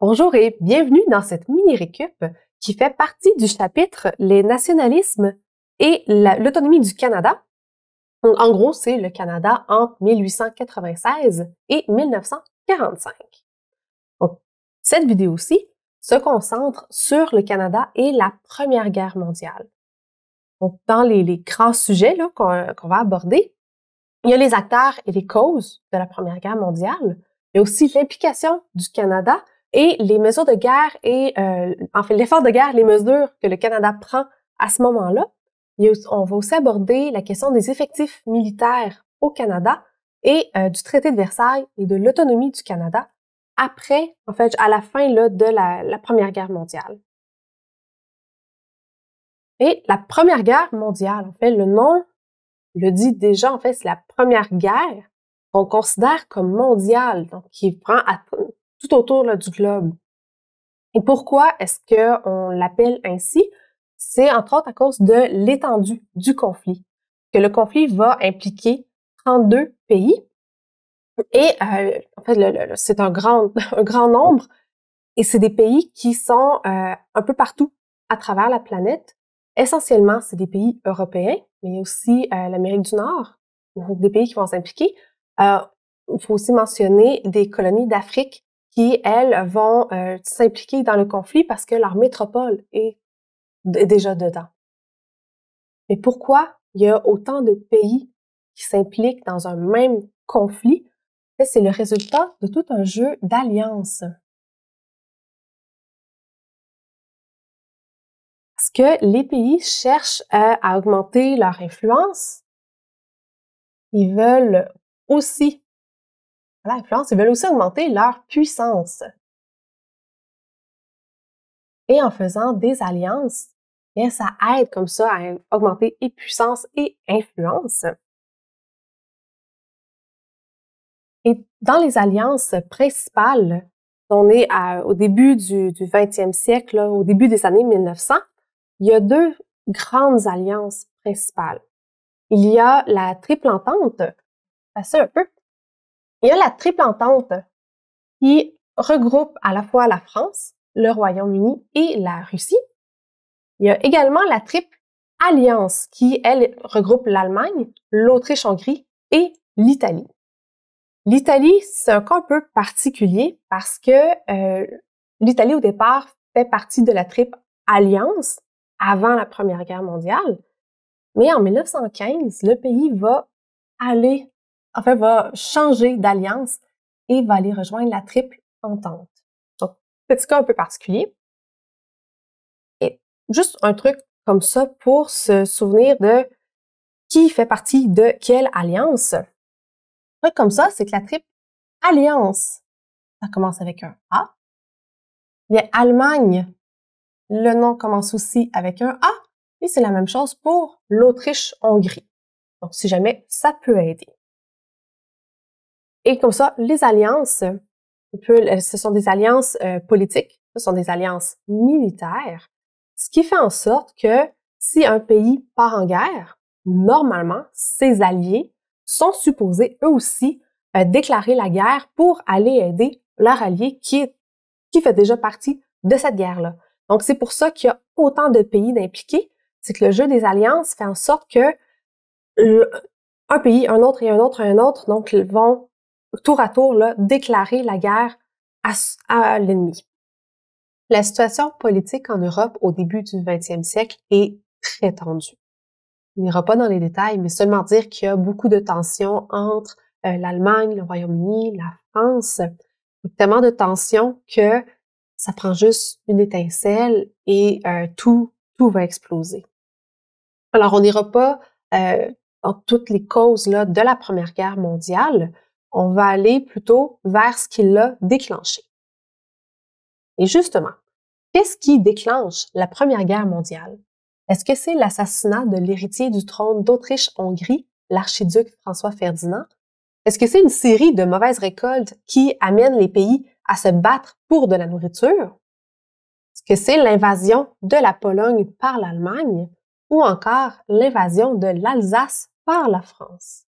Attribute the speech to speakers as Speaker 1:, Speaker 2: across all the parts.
Speaker 1: Bonjour et bienvenue dans cette mini-récup qui fait partie du chapitre Les nationalismes et l'autonomie du Canada. Donc, en gros, c'est le Canada entre 1896 et 1945. Donc, cette vidéo-ci se concentre sur le Canada et la Première Guerre mondiale. Donc, dans les grands sujets qu'on va aborder, il y a les acteurs et les causes de la Première Guerre mondiale. Il y a aussi l'implication du Canada et les mesures de guerre et, l'effort de guerre, les mesures que le Canada prend à ce moment-là. On va aussi aborder la question des effectifs militaires au Canada et du traité de Versailles et de l'autonomie du Canada après, à la fin là, de la Première Guerre mondiale. Et la Première Guerre mondiale, le nom le dit déjà, c'est la première guerre qu'on considère comme mondiale, donc qui prend tout autour là, du globe. Et pourquoi est-ce qu'on l'appelle ainsi? C'est entre autres à cause de l'étendue du conflit, que le conflit va impliquer 32 pays. Et c'est un grand nombre, et c'est des pays qui sont un peu partout à travers la planète. Essentiellement, c'est des pays européens, mais il y a aussi l'Amérique du Nord, donc des pays qui vont s'impliquer. Il faut aussi mentionner des colonies d'Afrique qui, elles, vont s'impliquer dans le conflit parce que leur métropole est déjà dedans. Mais pourquoi il y a autant de pays qui s'impliquent dans un même conflit? C'est le résultat de tout un jeu d'alliances. Parce que les pays cherchent à augmenter leur influence. Ils veulent aussi augmenter leur puissance. Et en faisant des alliances, bien, ça aide comme ça à augmenter et puissance et influence. Et dans les alliances principales, on est au début du 20e siècle, là, au début des années 1900, il y a deux grandes alliances principales. Il y a la Triple Entente, ça un peu. Il y a la Triple Entente qui regroupe à la fois la France, le Royaume-Uni et la Russie. Il y a également la Triple Alliance qui, elle, regroupe l'Allemagne, l'Autriche-Hongrie et l'Italie. L'Italie, c'est un cas un peu particulier parce que l'Italie, au départ, fait partie de la Triple Alliance avant la Première Guerre mondiale. Mais en 1915, le pays va changer d'alliance et va aller rejoindre la Triple Entente. Donc, petit cas un peu particulier. Et juste un truc comme ça pour se souvenir de qui fait partie de quelle alliance. Un truc comme ça, c'est que la Triple Alliance, ça commence avec un A. Bien, Allemagne, le nom commence aussi avec un A. Et c'est la même chose pour l'Autriche-Hongrie. Donc, si jamais, ça peut aider. Et comme ça, les alliances, ce sont des alliances politiques, ce sont des alliances militaires, ce qui fait en sorte que si un pays part en guerre, normalement, ses alliés sont supposés eux aussi déclarer la guerre pour aller aider leur allié qui fait déjà partie de cette guerre-là. Donc, c'est pour ça qu'il y a autant de pays d'impliqués, c'est que le jeu des alliances fait en sorte que un pays, un autre et un autre et un autre, donc ils vont tour à tour là, déclarer la guerre à l'ennemi. La situation politique en Europe au début du 20e siècle est très tendue. On n'ira pas dans les détails, mais seulement dire qu'il y a beaucoup de tensions entre l'Allemagne, le Royaume-Uni, la France. Tellement de tensions que ça prend juste une étincelle et tout va exploser. Alors, on n'ira pas dans toutes les causes là, de la Première Guerre mondiale. On va aller plutôt vers ce qui l'a déclenché. Et justement, qu'est-ce qui déclenche la Première Guerre mondiale? Est-ce que c'est l'assassinat de l'héritier du trône d'Autriche-Hongrie, l'archiduc François-Ferdinand? Est-ce que c'est une série de mauvaises récoltes qui amènent les pays à se battre pour de la nourriture? Est-ce que c'est l'invasion de la Pologne par l'Allemagne ou encore l'invasion de l'Alsace par la France?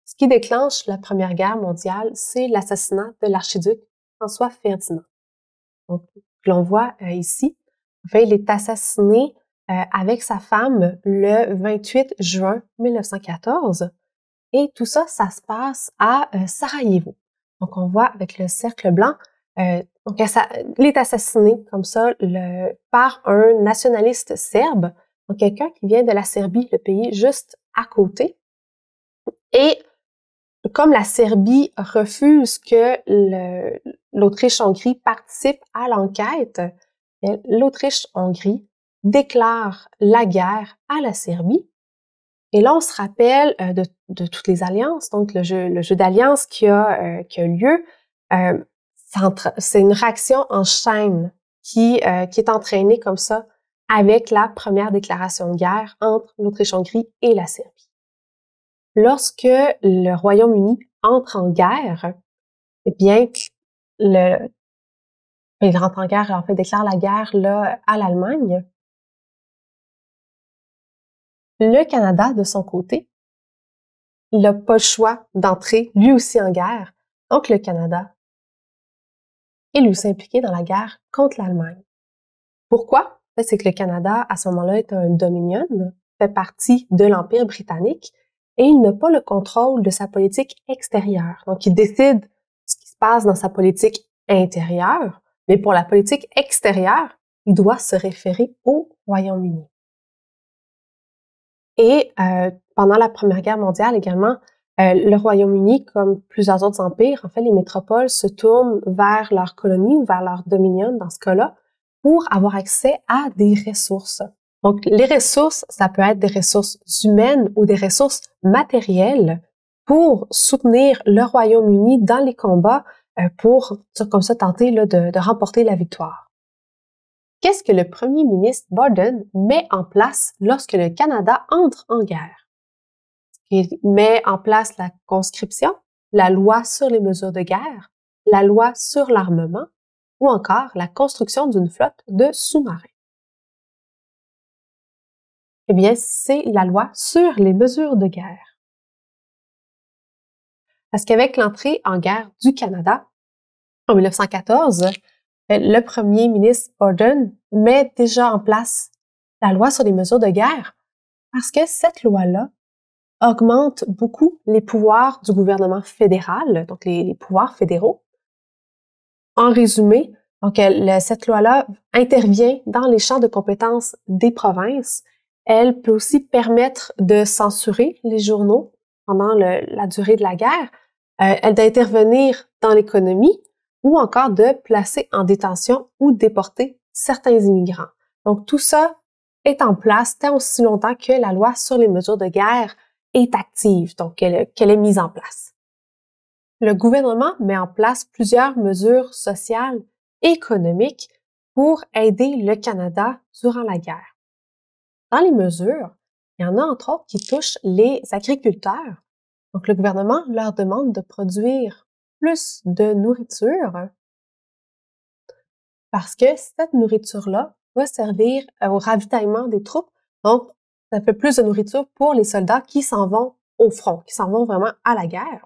Speaker 1: Ce qui déclenche la Première Guerre mondiale, c'est l'assassinat de l'archiduc François Ferdinand. Donc, l'on voit ici, en fait, il est assassiné avec sa femme le 28 juin 1914. Et tout ça, ça se passe à Sarajevo. Donc, on voit avec le cercle blanc, donc il est assassiné comme ça par un nationaliste serbe, donc quelqu'un qui vient de la Serbie, le pays juste à côté. Et comme la Serbie refuse que l'Autriche-Hongrie participe à l'enquête, l'Autriche-Hongrie déclare la guerre à la Serbie. Et là, on se rappelle de toutes les alliances, donc le jeu d'alliance qui a lieu. C'est une réaction en chaîne qui est entraînée comme ça avec la première déclaration de guerre entre l'Autriche-Hongrie et la Serbie. Lorsque le Royaume-Uni entre en guerre, eh bien, il rentre en guerre, en fait, déclare la guerre là, à l'Allemagne. Le Canada, de son côté, il n'a pas le choix d'entrer lui aussi en guerre. Donc, le Canada est lui aussi impliqué dans la guerre contre l'Allemagne. Pourquoi? C'est que le Canada, à ce moment-là, est un Dominion, fait partie de l'Empire britannique, et il n'a pas le contrôle de sa politique extérieure. Donc, il décide ce qui se passe dans sa politique intérieure, mais pour la politique extérieure, il doit se référer au Royaume-Uni. Et pendant la Première Guerre mondiale également, le Royaume-Uni, comme plusieurs autres empires, en fait, les métropoles se tournent vers leurs colonies ou vers leurs dominions, dans ce cas-là, pour avoir accès à des ressources. Donc, les ressources, ça peut être des ressources humaines ou des ressources matérielles pour soutenir le Royaume-Uni dans les combats pour, comme ça, tenter là, de remporter la victoire. Qu'est-ce que le premier ministre Borden met en place lorsque le Canada entre en guerre? Il met en place la conscription, la loi sur les mesures de guerre, la loi sur l'armement ou encore la construction d'une flotte de sous-marins. Eh bien, c'est la loi sur les mesures de guerre. Parce qu'avec l'entrée en guerre du Canada en 1914, le premier ministre Borden met déjà en place la loi sur les mesures de guerre parce que cette loi-là augmente beaucoup les pouvoirs du gouvernement fédéral, donc les pouvoirs fédéraux. En résumé, donc cette loi-là intervient dans les champs de compétences des provinces. Elle peut aussi permettre de censurer les journaux pendant la durée de la guerre. Elle d'intervenir dans l'économie ou encore de placer en détention ou déporter certains immigrants. Donc tout ça est en place tant aussi longtemps que la loi sur les mesures de guerre est active, donc qu'elle est mise en place. Le gouvernement met en place plusieurs mesures sociales et économiques pour aider le Canada durant la guerre. Dans les mesures, il y en a entre autres qui touchent les agriculteurs. Donc le gouvernement leur demande de produire plus de nourriture parce que cette nourriture-là va servir au ravitaillement des troupes. Donc, ça fait plus de nourriture pour les soldats qui s'en vont au front, qui s'en vont vraiment à la guerre.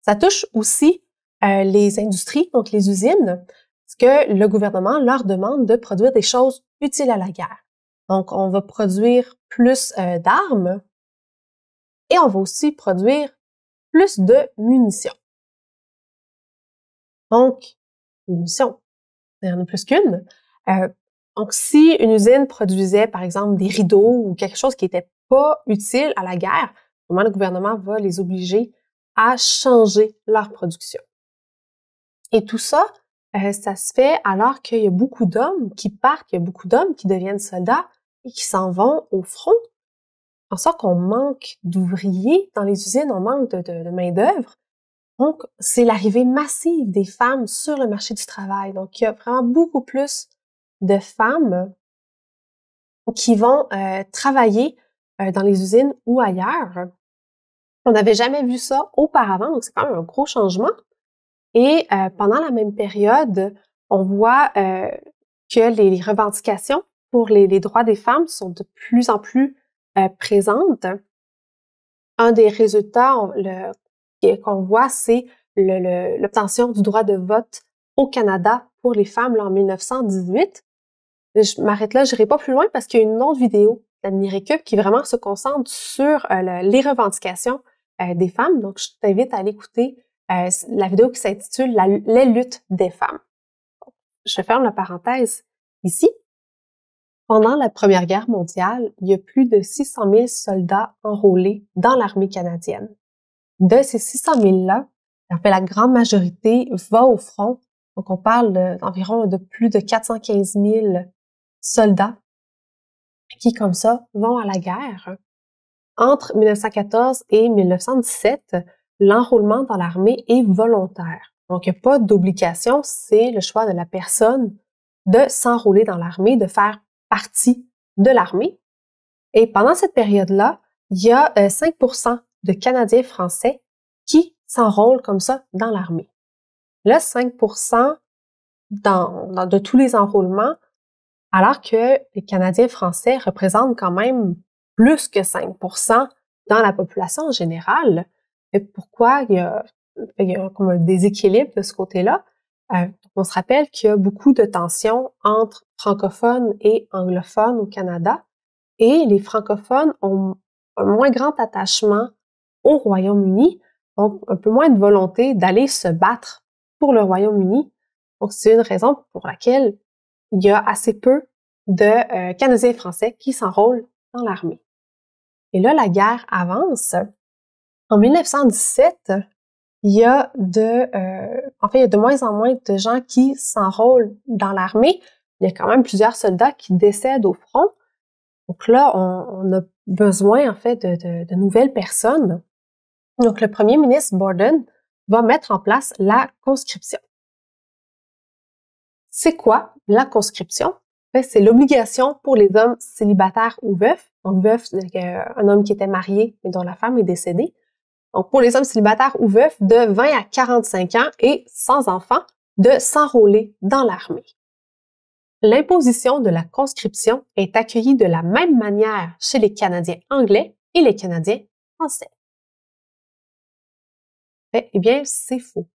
Speaker 1: Ça touche aussi les industries, donc les usines, parce que le gouvernement leur demande de produire des choses utiles à la guerre. Donc, on va produire plus d'armes et on va aussi produire plus de munitions. Donc, munitions, il y en a plus qu'une. Donc, si une usine produisait, par exemple, des rideaux ou quelque chose qui n'était pas utile à la guerre, le gouvernement va les obliger à changer leur production. Et tout ça, ça se fait alors qu'il y a beaucoup d'hommes qui partent, il y a beaucoup d'hommes qui deviennent soldats et qui s'en vont au front. En sorte qu'on manque d'ouvriers dans les usines, on manque de main-d'œuvre. Donc, c'est l'arrivée massive des femmes sur le marché du travail. Donc, il y a vraiment beaucoup plus de femmes qui vont travailler dans les usines ou ailleurs. On n'avait jamais vu ça auparavant, donc c'est quand même un gros changement. Et pendant la même période, on voit que les revendications pour les droits des femmes sont de plus en plus présentes. Un des résultats qu'on voit, c'est l'obtention du droit de vote au Canada pour les femmes là, en 1918. Je m'arrête là, je n'irai pas plus loin parce qu'il y a une autre vidéo de la mini-récup qui vraiment se concentre sur les revendications des femmes. Donc, je t'invite à aller écouter la vidéo qui s'intitule « Les luttes des femmes ». Je ferme la parenthèse ici. Pendant la Première Guerre mondiale, il y a plus de 600 000 soldats enrôlés dans l'armée canadienne. De ces 600 000-là, en fait, la grande majorité va au front. Donc, on parle d'environ de plus de 415 000 soldats qui, comme ça, vont à la guerre. Entre 1914 et 1917, l'enrôlement dans l'armée est volontaire. Donc, il n'y a pas d'obligation, c'est le choix de la personne de s'enrôler dans l'armée, de faire partie de l'armée. Et pendant cette période-là, il y a 5% de Canadiens français qui s'enrôlent comme ça dans l'armée. Là, 5% de tous les enrôlements, alors que les Canadiens français représentent quand même plus que 5% dans la population en général. Et pourquoi il y a comme un déséquilibre de ce côté-là? On se rappelle qu'il y a beaucoup de tensions entre francophones et anglophones au Canada, et les francophones ont un moins grand attachement au Royaume-Uni, donc un peu moins de volonté d'aller se battre pour le Royaume-Uni. Donc, c'est une raison pour laquelle il y a assez peu de Canadiens français qui s'enrôlent dans l'armée. Et là, la guerre avance. En 1917, il y a de moins en moins de gens qui s'enrôlent dans l'armée. Il y a quand même plusieurs soldats qui décèdent au front. Donc là, on a besoin, en fait, de nouvelles personnes. Donc, le premier ministre Borden va mettre en place la conscription. C'est quoi la conscription? C'est l'obligation pour les hommes célibataires ou veufs. Donc, veuf, c'est un homme qui était marié mais dont la femme est décédée. Donc, pour les hommes célibataires ou veufs de 20 à 45 ans et sans enfants, de s'enrôler dans l'armée. L'imposition de la conscription est accueillie de la même manière chez les Canadiens anglais et les Canadiens français. Eh bien, c'est faux.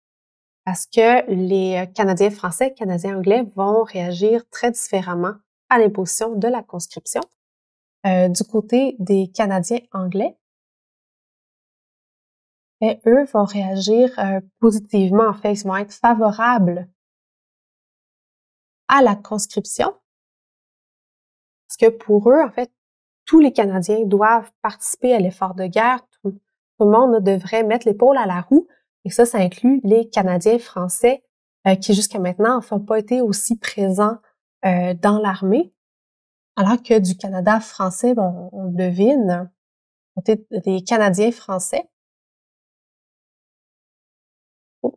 Speaker 1: Parce que les Canadiens français, Canadiens anglais vont réagir très différemment à l'imposition de la conscription. Du côté des Canadiens anglais, eux vont réagir positivement. En fait, ils vont être favorables à la conscription. Parce que pour eux, en fait, tous les Canadiens doivent participer à l'effort de guerre. Tout le monde devrait mettre l'épaule à la roue. Et ça inclut les Canadiens français qui, jusqu'à maintenant, n'ont pas été aussi présents dans l'armée. Alors que du Canada français, bon, on devine, côté des Canadiens français. Oh,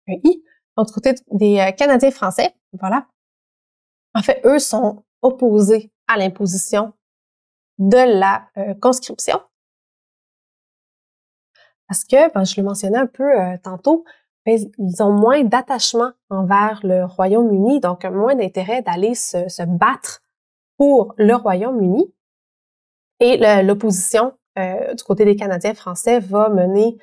Speaker 1: un I. Donc, du côté des Canadiens français, voilà. En fait, eux sont opposés à l'imposition de la conscription. Parce que, ben, je le mentionnais un peu tantôt, ils ont moins d'attachement envers le Royaume-Uni, donc moins d'intérêt d'aller se battre pour le Royaume-Uni. Et l'opposition du côté des Canadiens français va mener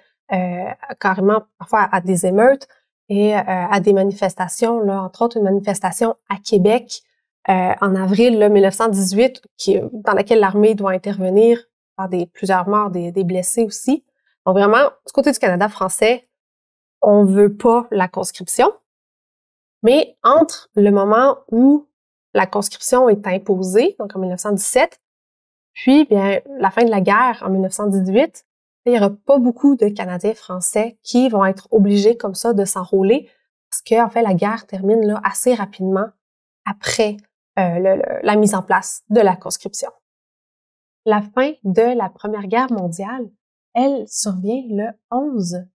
Speaker 1: carrément parfois à des émeutes et à des manifestations, là, entre autres une manifestation à Québec en avril 1918, dans laquelle l'armée doit intervenir, par plusieurs morts, des blessés aussi. Donc vraiment, du côté du Canada français, on veut pas la conscription, mais entre le moment où la conscription est imposée, donc en 1917, puis bien la fin de la guerre en 1918, il y aura pas beaucoup de Canadiens français qui vont être obligés comme ça de s'enrôler parce que en fait la guerre termine là assez rapidement après la mise en place de la conscription. La fin de la Première Guerre mondiale, elle survient le 11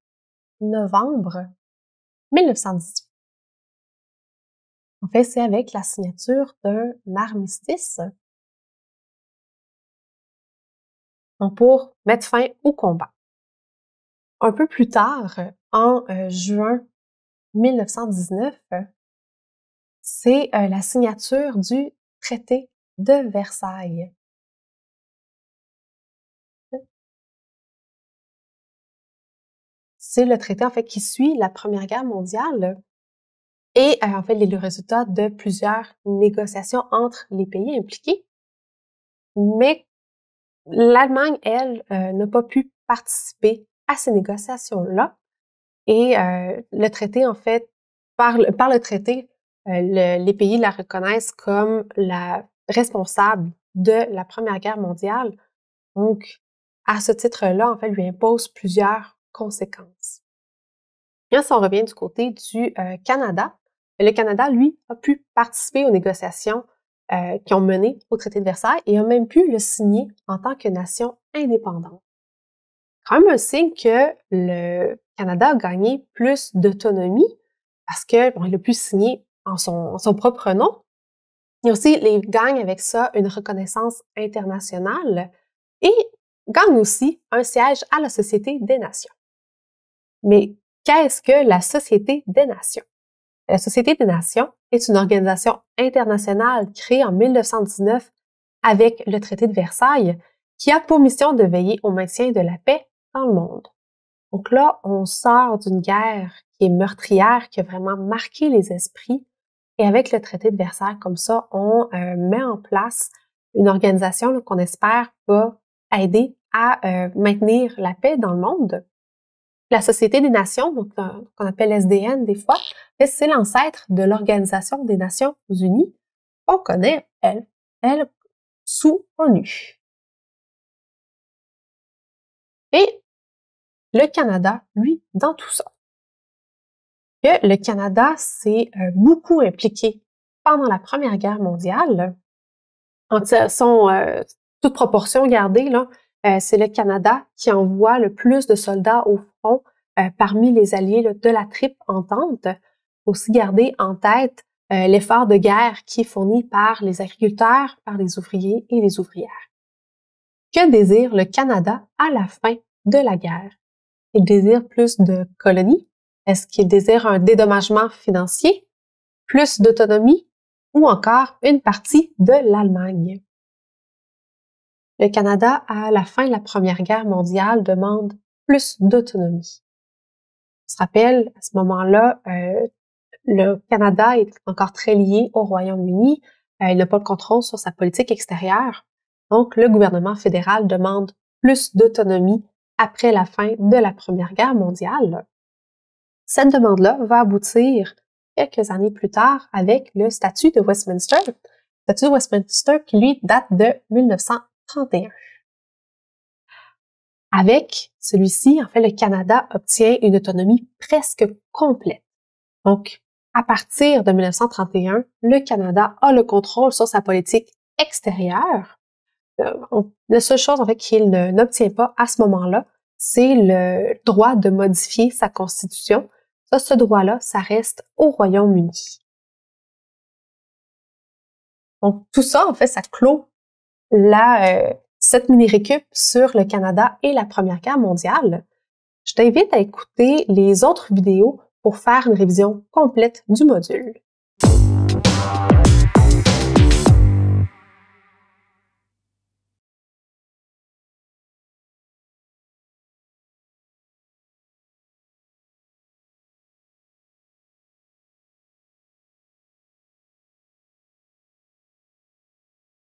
Speaker 1: novembre 1918. En fait, c'est avec la signature d'un armistice pour mettre fin au combat. Un peu plus tard, en juin 1919, c'est la signature du traité de Versailles. C'est le traité en fait qui suit la Première Guerre mondiale et en fait, le résultat de plusieurs négociations entre les pays impliqués. Mais l'Allemagne, elle, n'a pas pu participer à ces négociations-là. Et le traité, en fait, par le traité, les pays la reconnaissent comme la responsable de la Première Guerre mondiale. Donc, à ce titre-là, en fait, lui impose plusieurs conséquences. Et si on revient du côté du Canada, le Canada, lui, a pu participer aux négociations qui ont mené au traité de Versailles et a même pu le signer en tant que nation indépendante. Quand même un signe que le Canada a gagné plus d'autonomie parce que bon, il a pu signer en son propre nom. Et aussi, il gagne avec ça une reconnaissance internationale et gagne aussi un siège à la Société des Nations. Mais qu'est-ce que la Société des Nations? La Société des Nations est une organisation internationale créée en 1919 avec le traité de Versailles qui a pour mission de veiller au maintien de la paix dans le monde. Donc là, on sort d'une guerre qui est meurtrière, qui a vraiment marqué les esprits. Et avec le traité de Versailles, comme ça, on met en place une organisation qu'on espère va aider à maintenir la paix dans le monde. La Société des Nations, donc qu'on appelle SDN des fois, c'est l'ancêtre de l'Organisation des Nations Unies qu'on connaît, elle, sous ONU. Et le Canada, lui, dans tout ça. Que le Canada s'est beaucoup impliqué pendant la Première Guerre mondiale. Toute proportion gardée, là, c'est le Canada qui envoie le plus de soldats au front parmi les alliés là, de la triple entente. Aussi garder en tête l'effort de guerre qui est fourni par les agriculteurs, par les ouvriers et les ouvrières. Que désire le Canada à la fin de la guerre? Il désire plus de colonies? Est-ce qu'il désire un dédommagement financier, plus d'autonomie ou encore une partie de l'Allemagne? Le Canada, à la fin de la Première Guerre mondiale, demande plus d'autonomie. On se rappelle, à ce moment-là, le Canada est encore très lié au Royaume-Uni. Il n'a pas le contrôle sur sa politique extérieure. Donc, le gouvernement fédéral demande plus d'autonomie après la fin de la Première Guerre mondiale. Cette demande-là va aboutir quelques années plus tard avec le statut de Westminster. Le statut de Westminster qui, lui, date de 1931. Avec celui-ci, en fait, le Canada obtient une autonomie presque complète. Donc, à partir de 1931, le Canada a le contrôle sur sa politique extérieure. La seule chose, en fait, qu'il n'obtient pas à ce moment-là, c'est le droit de modifier sa constitution. Ça, ce droit-là, ça reste au Royaume-Uni. Donc, tout ça, en fait, ça clôt cette mini-récup sur le Canada et la Première Guerre mondiale. Je t'invite à écouter les autres vidéos pour faire une révision complète du module.